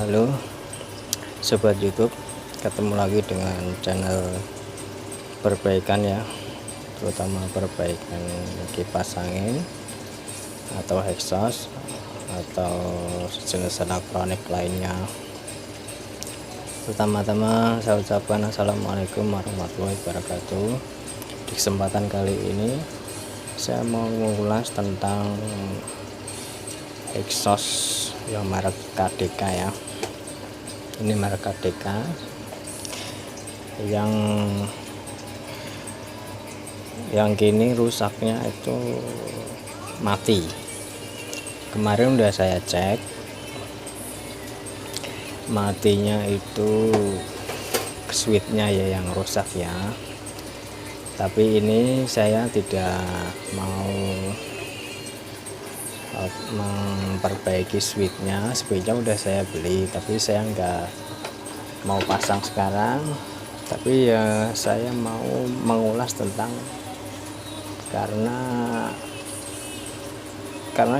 Halo Sobat YouTube, ketemu lagi dengan channel perbaikan ya, terutama perbaikan kipas angin atau exhaust atau sejenis elektronik lainnya. Pertama-tama saya ucapkan assalamualaikum warahmatullahi wabarakatuh. Di kesempatan kali ini saya mau mengulas tentang exhaust yang merek KDK ya. Ini merek KDK yang kini rusaknya itu mati. Kemarin udah saya cek, matinya itu switchnya ya yang rusak ya. Tapi ini saya tidak mau memperbaiki switchnya udah saya beli, tapi saya nggak mau pasang sekarang. Tapi ya saya mau mengulas tentang karena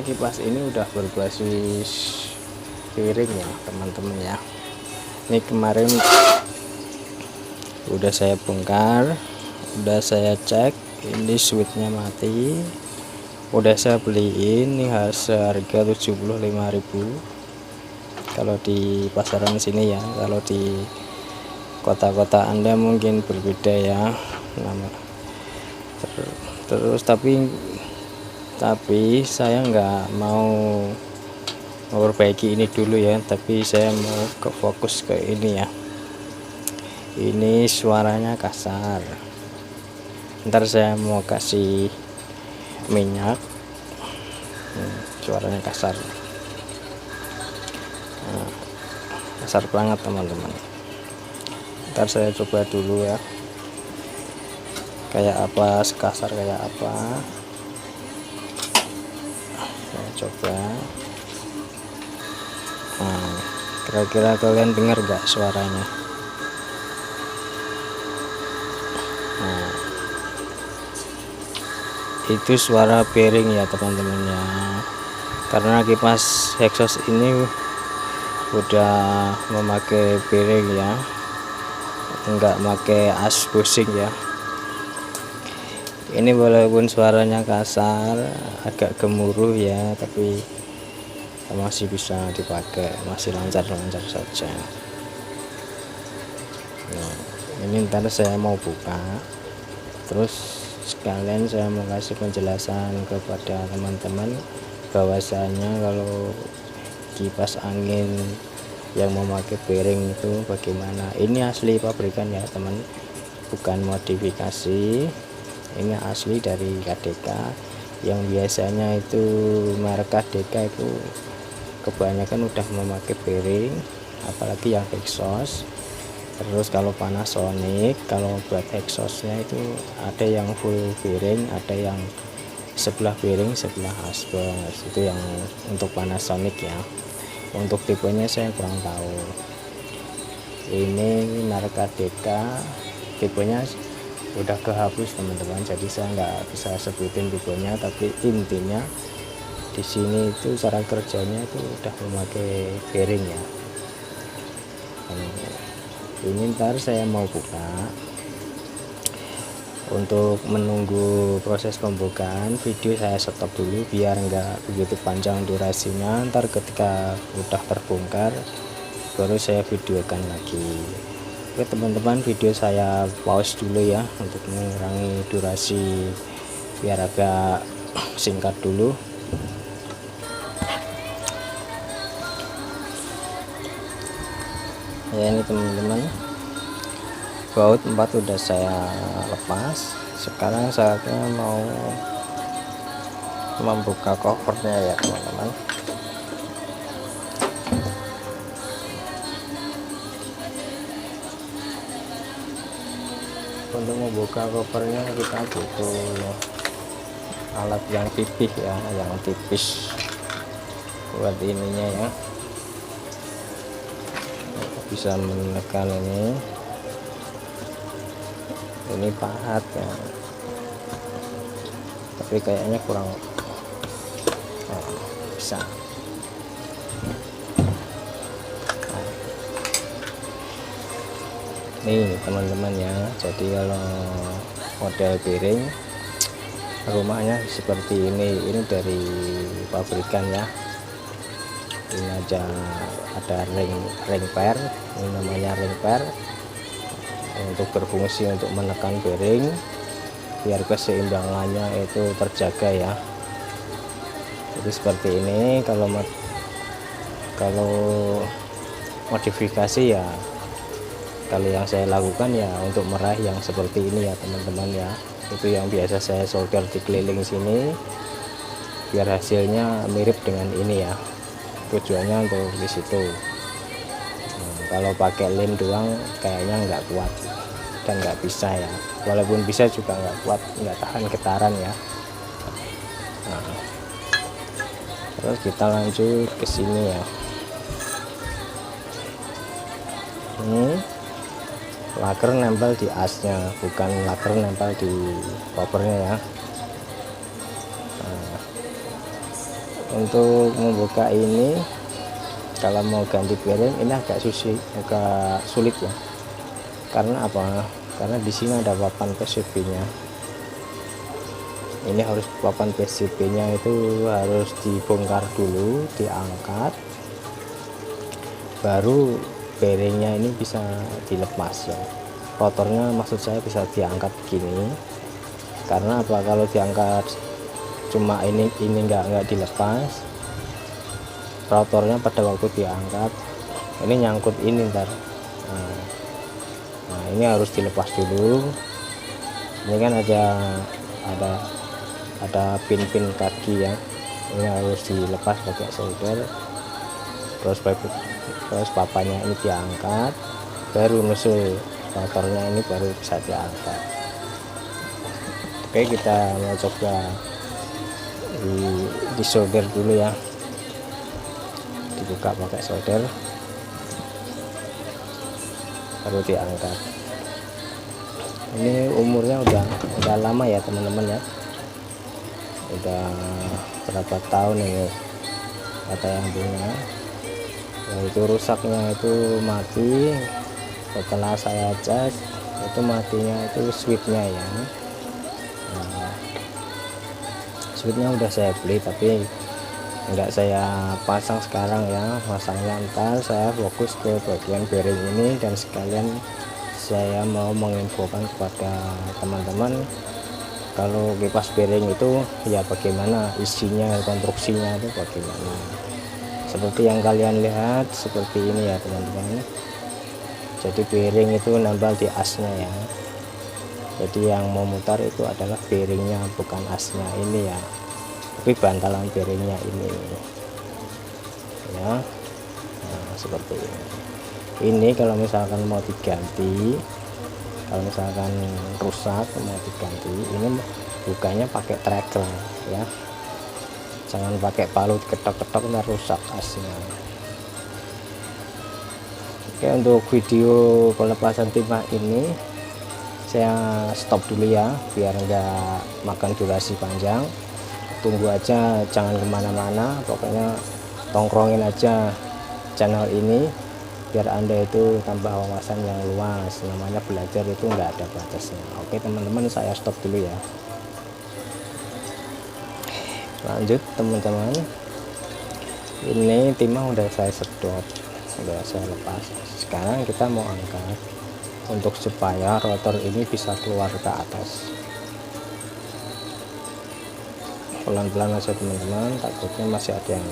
kipas ini udah berbasis piring ya teman-teman ya. Ini kemarin udah saya bongkar, udah saya cek, ini switchnya mati. Udah saya beliin, ini harga 75.000 kalau di pasaran sini ya. Kalau di kota-kota Anda mungkin berbeda ya nama. Terus tapi saya nggak mau memperbaiki ini dulu ya, tapi saya mau fokus ke ini ya. Ini suaranya kasar, ntar saya mau kasih minyak. Suaranya kasar, kasar banget teman-teman. Ntar saya coba dulu ya, kayak apa, sekasar kayak apa. Saya coba. Kira-kira kalian dengar gak suaranya? Itu suara bearing ya teman-teman ya, karena kipas exhaust ini udah memakai bearing ya, enggak pakai as bushing ya. Ini walaupun suaranya kasar, agak gemuruh ya, tapi masih bisa dipakai, masih lancar-lancar saja. Nah, ini ntar saya mau buka, terus sekalian saya mau kasih penjelasan kepada teman-teman bahwasanya kalau kipas angin yang memakai bearing itu bagaimana. Ini asli pabrikan ya teman, bukan modifikasi. Ini asli dari KDK. Yang biasanya itu merek KDK itu kebanyakan udah memakai bearing, apalagi yang exhaust. Terus kalau Panasonic, kalau buat exhaustnya itu ada yang full bearing, ada yang sebelah bearing sebelah asbes. Itu yang untuk Panasonic ya. Untuk tipenya saya kurang tahu. Ini merek KDK, tipenya udah kehapus teman-teman, jadi saya nggak bisa sebutin tipenya. Tapi intinya di sini itu cara kerjanya itu udah memakai bearing ya. Ini ntar saya mau buka. Untuk menunggu proses pembukaan, video saya stop dulu biar nggak begitu panjang durasinya. Ntar ketika udah terbongkar baru saya videokan lagi. Oke teman-teman, video saya pause dulu ya untuk mengurangi durasi biar agak singkat dulu. Ya ini teman-teman, baut 4 udah saya lepas. Sekarang saatnya mau membuka covernya ya teman-teman. Untuk membuka covernya kita butuh alat yang tipis ya, yang tipis buat ininya ya. Bisa menekan ini pahat ya, tapi kayaknya kurang bisa. Nah nih teman-teman ya. Jadi kalau model piring rumahnya seperti ini dari pabrikan ya. Ini aja ada ring per, ini namanya ring per, untuk berfungsi untuk menekan piring biar keseimbangannya itu terjaga ya. Jadi seperti ini. Kalau modifikasi ya, kalau yang saya lakukan ya untuk meraih yang seperti ini ya teman-teman ya. Itu yang biasa saya solder di keliling sini biar hasilnya mirip dengan ini ya, tujuannya untuk di situ. Kalau pakai lem doang kayaknya nggak kuat dan nggak bisa ya, walaupun bisa juga nggak kuat, nggak tahan getaran ya. Nah, terus kita lanjut ke sini ya. Ini laker nempel di asnya, bukan laker nempel di covernya ya. Nah, untuk membuka ini kalau mau ganti piring ini agak sulit ya. Karena apa? Karena di sini ada papan PCB-nya. Ini harus papan PCB-nya itu harus dibongkar dulu, diangkat, baru bearingnya ini bisa dilepas ya. Rotornya maksud saya bisa diangkat begini. Karena apa? Kalau diangkat cuma ini nggak dilepas, rotornya pada waktu diangkat ini nyangkut ini ntar. Nah, ini harus dilepas dulu. Ini kan ada pin-pin kaki ya, ini harus dilepas pakai solder. Terus papanya ini diangkat, baru nusul rotornya ini baru bisa diangkat. Oke, kita mau coba di solder dulu ya, dibuka pakai solder baru diangkat. Ini umurnya udah lama ya teman-teman ya, udah berapa tahun ini kata yang punya. Itu rusaknya itu mati setelah saya cas, itu matinya itu switchnya ya. Nah, switchnya udah saya beli tapi enggak saya pasang sekarang ya, masangnya ntar. Saya fokus ke bagian bearing ini dan sekalian saya mau menginfokan kepada teman-teman kalau kipas bearing itu ya bagaimana isinya, konstruksinya itu bagaimana. Seperti yang kalian lihat seperti ini ya teman-teman. Jadi bearing itu nempel di asnya ya. Jadi yang memutar itu adalah bearingnya, bukan asnya ini ya, tapi bantalan bearingnya ini ya. Nah, seperti ini kalau misalkan mau diganti, kalau misalkan rusak mau diganti, ini bukanya pakai tracker ya, jangan pakai palu ketok-ketok ntar rusak asnya. Oke, untuk video pelepasan timah ini saya stop dulu ya biar enggak makan durasi panjang. Tunggu aja, jangan kemana-mana, pokoknya tongkrongin aja channel ini biar Anda itu tambah wawasan yang luas. Namanya belajar itu enggak ada batasnya. Oke teman-teman, saya stop dulu ya. Lanjut teman-teman, ini timah udah saya sedot, udah saya lepas. Sekarang kita mau angkat untuk supaya rotor ini bisa keluar ke atas. Pelan-pelan aja teman-teman, takutnya masih ada yang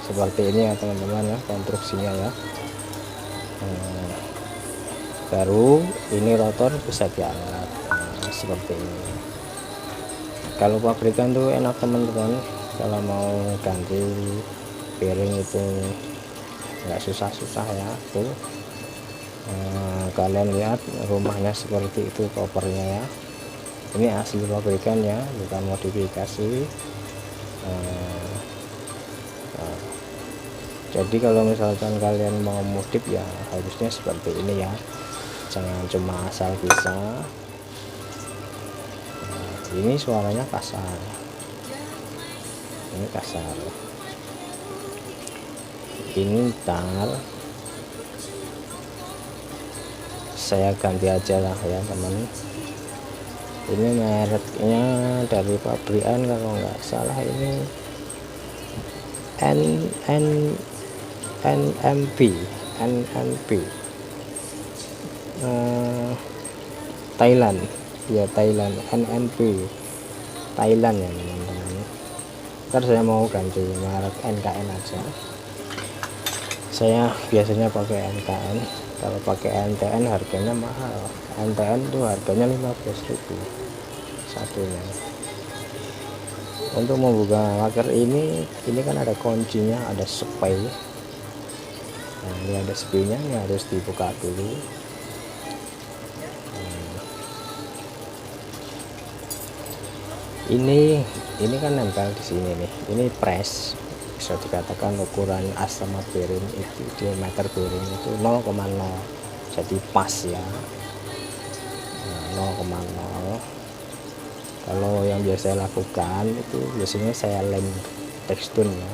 seperti ini ya teman-teman ya, konstruksinya ya. Baru ini rotor bisa diangkat seperti ini. Kalau pabrikan tuh enak teman-teman, kalau mau ganti bearing itu nggak susah-susah ya tuh. Kalian lihat rumahnya seperti itu covernya ya, ini asli pabrikan ya, bukan modifikasi. Jadi kalau misalkan kalian mau modif ya harusnya seperti ini ya, jangan cuma asal bisa. Ini suaranya kasar, ini kasar, ini ntar saya ganti aja lah ya teman. Ini mereknya dari pabrikan kalau nggak salah ini NMP Thailand ya, Thailand NMP Thailand ya teman-teman. Ntar saya mau ganti merek NKN aja. Saya biasanya pakai NKN, kalau pakai NTN harganya mahal. NTN itu harganya 15.000 satunya. Untuk membuka locker ini kan ada kuncinya, ada spray. Nah, ini ada spraynya, ini harus dibuka dulu. Ini kan nempel di sini nih. Ini press, bisa dikatakan ukuran as sama bearing itu, diameter bearing itu 0,0, jadi pas ya. Nah, 0,0. Kalau yang biasa saya lakukan itu biasanya saya lem tekstur ya,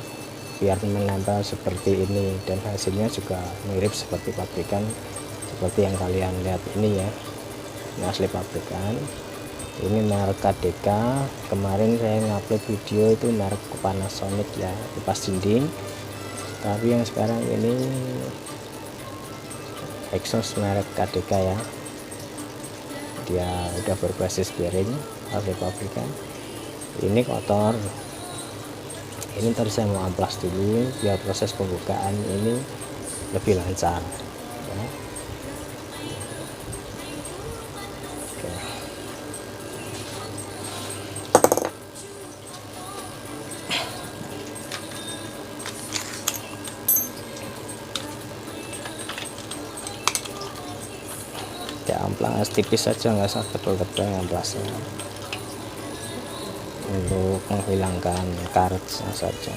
biar menempel seperti ini, dan hasilnya juga mirip seperti pabrikan, seperti yang kalian lihat ini ya. Ini asli pabrikan. Ini merek KDK. Kemarin saya ngupload video itu merek Panasonic ya, kipas dinding. Tapi yang sekarang ini exhaust merek KDK ya, dia udah berbasis bearing asli pabrikan. Ini kotor, ini tadi saya mau amplas dulu biar proses pembukaan ini lebih lancar ya. Ya amplas tipis saja, nggak usah tebal-tebal amplasnya, untuk menghilangkan karetnya saja.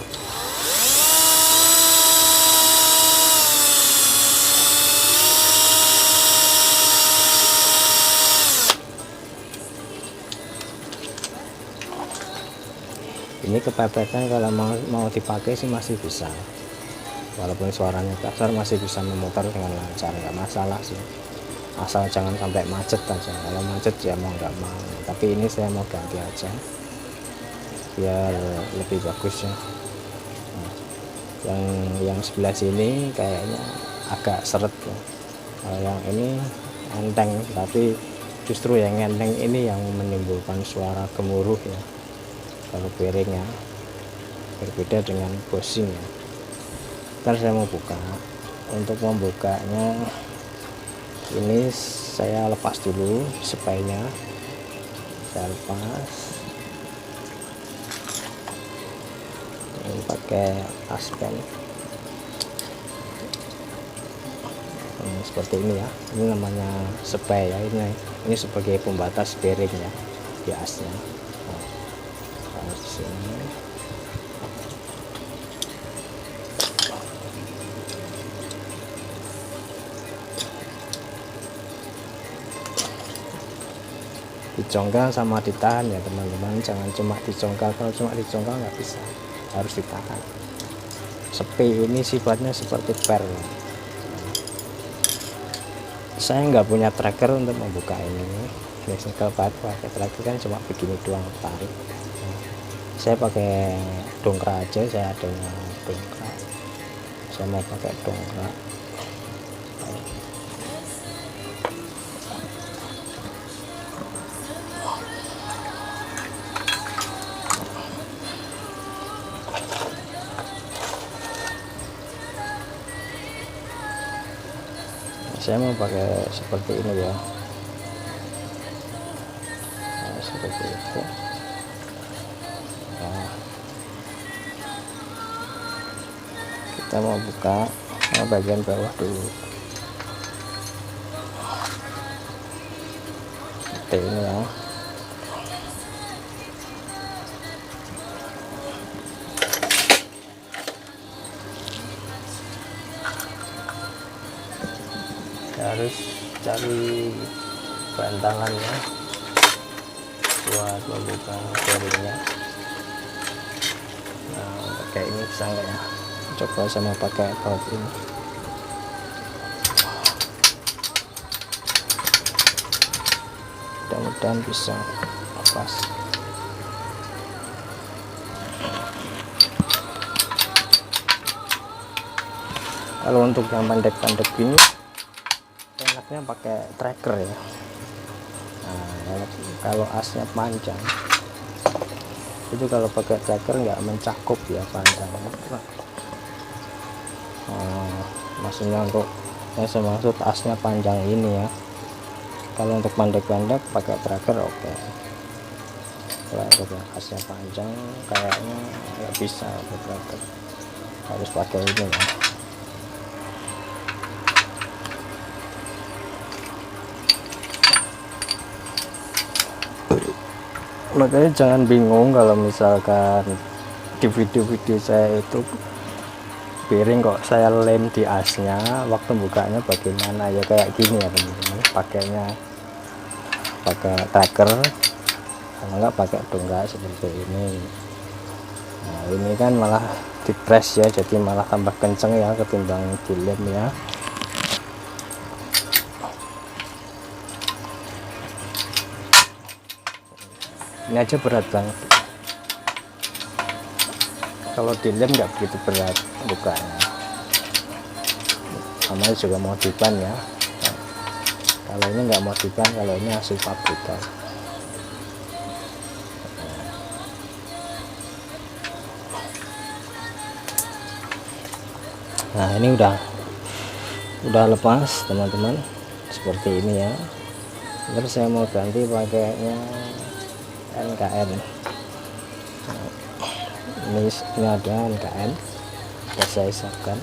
Ini kepepetan kalau mau dipakai sih masih bisa, walaupun suaranya kasar masih bisa memutar dengan lancar, nggak masalah sih, asal jangan sampai macet aja. Kalau macet ya mau nggak mau, tapi ini saya mau ganti aja biar lebih bagus ya. Nah, yang sebelah sini kayaknya agak seret ya. Kalau yang ini enteng, tapi justru yang enteng ini yang menimbulkan suara gemuruh ya. Kalau bearingnya berbeda dengan bushing ya. Ntar saya mau buka. Untuk membukanya ini saya lepas dulu spraynya, saya lepas. Ini pakai aspen seperti ini ya. Ini namanya spray ya, ini sebagai pembatas bearing ya di asnya. Nah, di sini dicongkel sama ditahan ya teman-teman, jangan cuma dicongkel. Kalau cuma dicongkel nggak bisa, harus ditahan. Sepi ini sifatnya seperti per. Saya nggak punya tracker untuk membuka ini. Biasanya kalau pakai tracker kan cuma begini doang, tarik. Saya pakai dongkrak aja, saya adanya dongkrak. Saya mau pakai dongkrak. Saya mau pakai seperti ini ya. Nah, seperti itu. Nah, kita mau buka bagian bawah dulu seperti ini ya. Harus cari bantangannya buat membuka bearingnya. Nah, pakai ini bisa nggak ya? Coba sama pakai baut ini. mudah-mudahan bisa pas. Kalau untuk yang pendek-pendek ini enaknya pakai tracker ya. Nah, kalau asnya panjang itu kalau pakai tracker nggak mencakup ya panjangnya. Maksudnya untuk yang saya maksud asnya panjang ini ya. Kalau untuk pendek-pendek pakai tracker oke. Kalau untuk yang asnya panjang kayaknya nggak bisa pakai tracker, harus pakai ini ya. Makanya jangan bingung kalau misalkan di video-video saya itu piring kok saya lem di asnya, waktu bukanya bagaimana ya, kayak gini ya teman-teman, pakainya pakai tracker, kalau enggak pakai donggak seperti ini. Nah ini kan malah di press ya, jadi malah tambah kenceng ya ketimbang dilem ya. Ini aja berat banget, kalau dilem nggak begitu berat bukanya, namanya juga modifan ya. Kalau ini nggak modifan, kalau ini asli pabrikan. Nah ini udah lepas teman-teman, seperti ini ya. Terus saya mau ganti pakainya NKN. Ini ada NKN, sudah saya siapkan.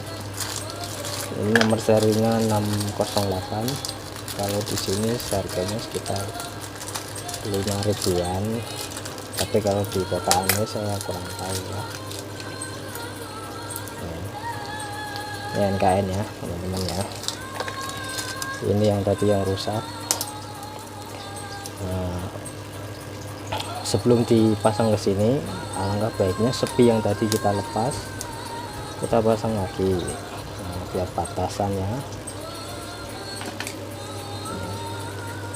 Ini nomor serinya 608. Kalau di sini harganya sekitar 5 ribuan, tapi kalau di kota Ame saya kurang tahu ya. Ini NKN ya teman-teman ya. Ini yang tadi yang rusak. Sebelum dipasang ke sini, alangkah baiknya sepi yang tadi kita lepas, kita pasang lagi. Biar batasannya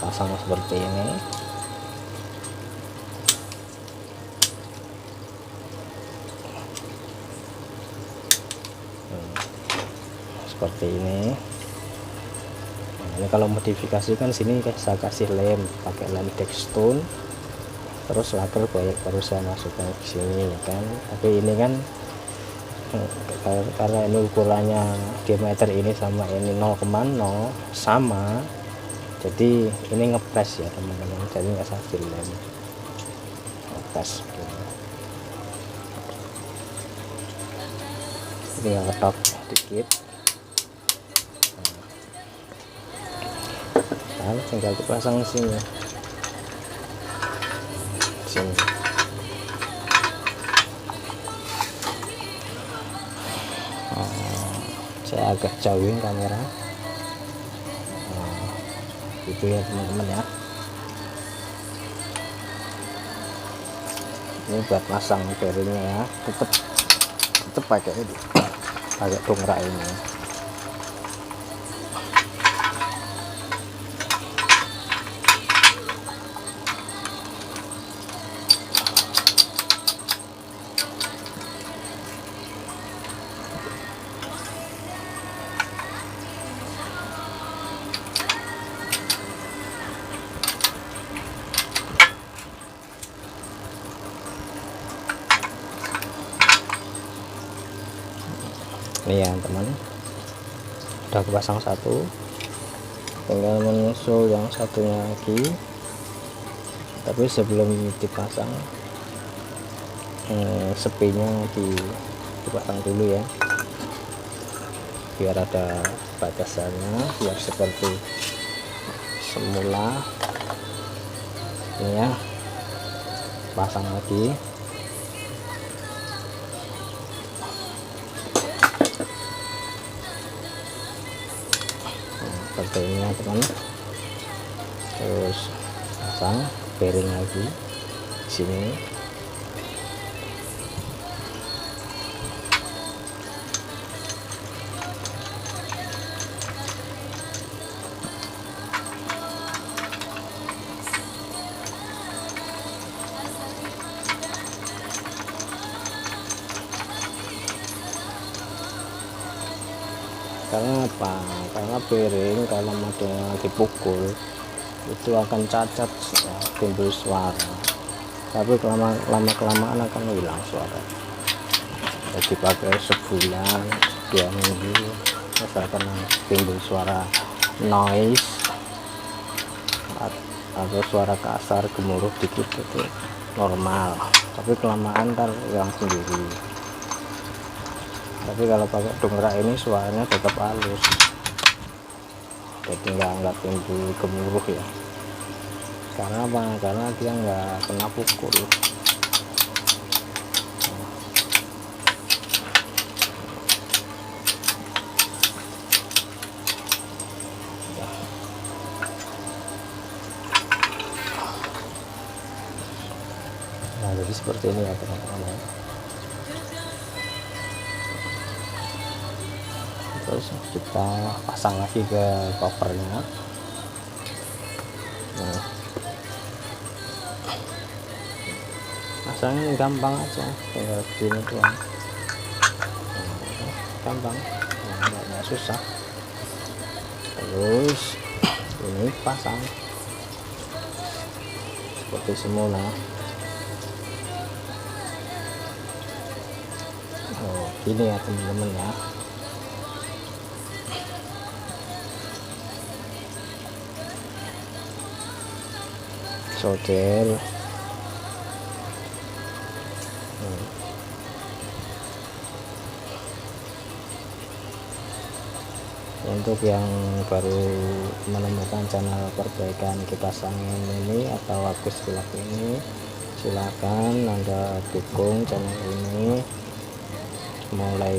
pasang seperti ini. Seperti ini. Nah, ini kalau modifikasi kan sini saya kasih lem, pakai lem Dextone, terus laker baru saya masukkan ke sini kan. Tapi ini kan karena ini ukurannya diameter ini sama ini 0,0 sama, jadi ini ngepres ya teman-teman, jadi nggak usah dilem, ngepres ini yang ketok dikit. Nah, tinggal dipasang sini saya agak jauhin kamera. Itu ya teman-teman ya. Ini buat pasang bearingnya ya, tetep pakai ini, pakai dongkrak ini. Ini ya teman, udah kepasang satu, tinggal menyusul yang satunya lagi. Tapi sebelum dipasang sepinya dipasang dulu ya, biar ada batasannya, biar seperti semula. Ini ya, pasang lagi. Seperti ini ya teman, terus pasang bearing lagi di sini. Karena apa? Karena piring kalau modelnya dipukul itu akan cacat ya, timbul suara, tapi lama kelamaan akan hilang suara. Jadi pakai sebulan 2 minggu misalkan timbul suara noise atau suara kasar gemuruh dikit itu normal, tapi kelamaan ntar hilang sendiri. Tapi kalau pakai dongkrak ini suaranya tetap halus, jadi nggak timbul gemuruh ya. Karena apa? Karena dia nggak kena pukul. Nah, jadi seperti ini ya teman-teman. Terus kita pasang lagi ke covernya. Nah, pasangnya gampang aja, tinggal gini doang. Gampang, nggak susah. Terus ini pasang seperti semula. Gini ya teman-teman ya. Solder. Untuk yang baru menemukan channel perbaikan kipas angin ini atau Agus Kilap ini, silakan Anda dukung channel ini, mulai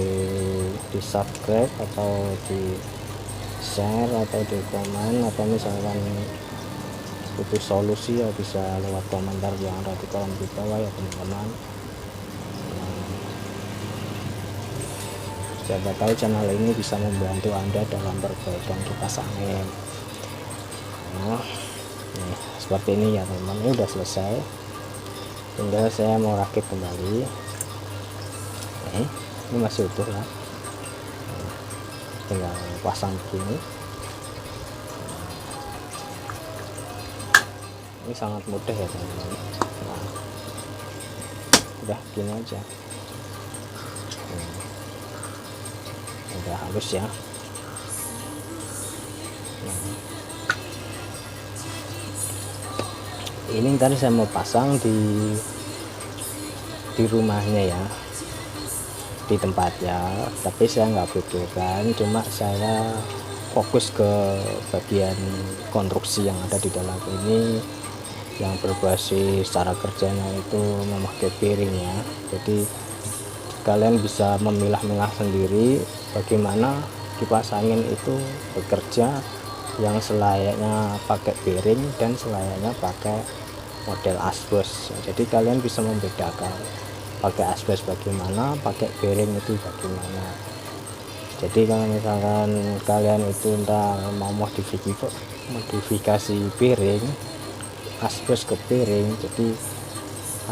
di subscribe atau di share atau di komen, atau misalkan butuh solusi ya bisa lewat komentar yang ada di kolom di bawah ya teman-teman. Siapa tahu channel ini bisa membantu Anda dalam perbaikan kipas angin. Nah, nih, seperti ini ya teman-teman. Ini udah selesai, tinggal saya mau rakit kembali. Ini masih utuh ya, tinggal pasang begini. Ini sangat mudah ya teman-teman. Nah, udah gini aja. Udah halus ya. Ini tadi saya mau pasang di rumahnya ya, di tempatnya, tapi saya nggak butuhkan, cuma saya fokus ke bagian konstruksi yang ada di dalam ini, yang berbasis cara kerjanya itu memakai piring ya. Jadi kalian bisa memilah-milah sendiri bagaimana kipas angin itu bekerja, yang selayaknya pakai piring dan selayaknya pakai model asbes. Jadi kalian bisa membedakan pakai asbes bagaimana, pakai piring itu bagaimana. Jadi kalau misalkan kalian itu entah mau modifikasi piring asbes ke piring, jadi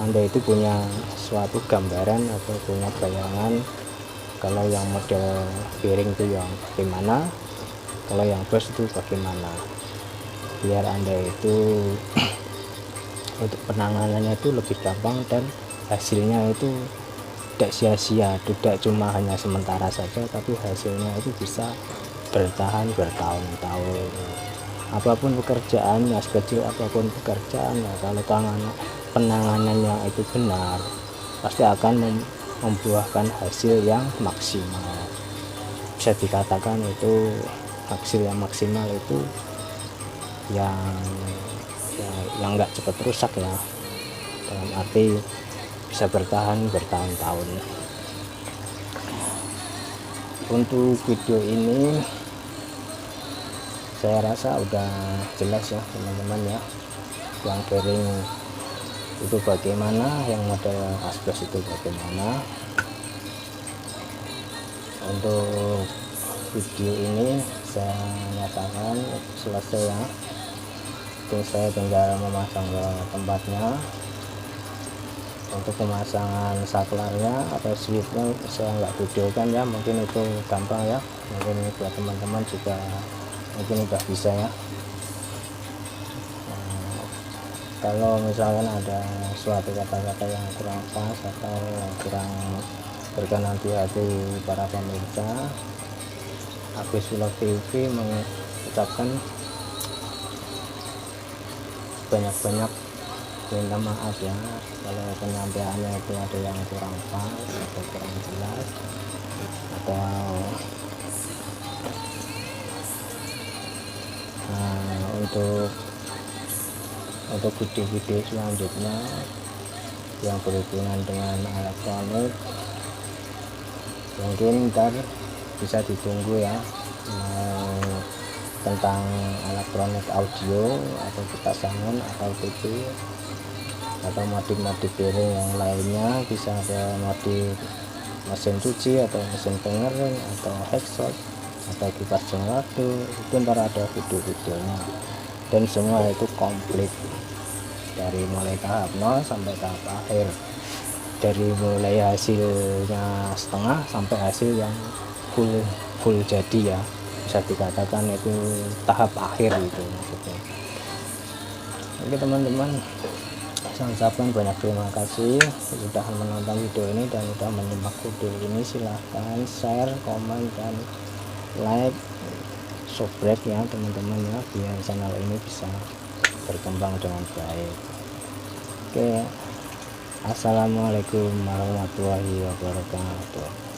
Anda itu punya suatu gambaran atau punya bayangan kalau yang model piring itu yang bagaimana, kalau yang bus itu bagaimana, biar Anda itu untuk penanganannya itu lebih gampang dan hasilnya itu tidak sia-sia, tidak cuma hanya sementara saja, tapi hasilnya itu bisa bertahan bertahun-tahun. Apapun pekerjaannya, sekecil apapun pekerjaan ya, kalau penanganannya itu benar, pasti akan membuahkan hasil yang maksimal. Bisa dikatakan itu hasil yang maksimal itu yang nggak cepat rusak ya, dalam arti bisa bertahan bertahun-tahun. Untuk video ini saya rasa udah jelas ya teman-teman ya, yang bearing itu bagaimana, yang model asbes itu bagaimana. Untuk video ini saya nyatakan selesai ya. Terus saya tinggal memasang ke tempatnya. Untuk pemasangan saklarnya atau switchnya saya nggak videokan ya, mungkin itu gampang ya, mungkin buat teman-teman juga mungkin udah bisa ya. Kalau misalkan ada suatu kata-kata yang kurang pas atau kurang berkenan di hati para pemirsa, Agus Vlog TV mengucapkan banyak-banyak minta maaf ya kalau penyampaiannya itu ada yang kurang pas atau kurang jelas, atau untuk video-video selanjutnya yang berhubungan dengan elektronik mungkin ntar bisa ditunggu ya, tentang elektronik audio atau kipas angin atau TV atau modif-modif piring yang lainnya, bisa ada modif mesin cuci atau mesin pengering atau exhaust atau kipas jengladu, itu ntar ada video-videonya, dan semua itu komplit dari mulai tahap 0 sampai tahap akhir, dari mulai hasilnya setengah sampai hasil yang full jadi ya, bisa dikatakan itu tahap akhir itu maksudnya. Oke teman-teman, saya ucapkan banyak terima kasih sudah menonton video ini dan sudah menyimak video ini. Silahkan share, komen, dan like, subscribe ya teman-teman ya, biar channel ini bisa berkembang dengan baik. Oke, assalamualaikum warahmatullahi wabarakatuh.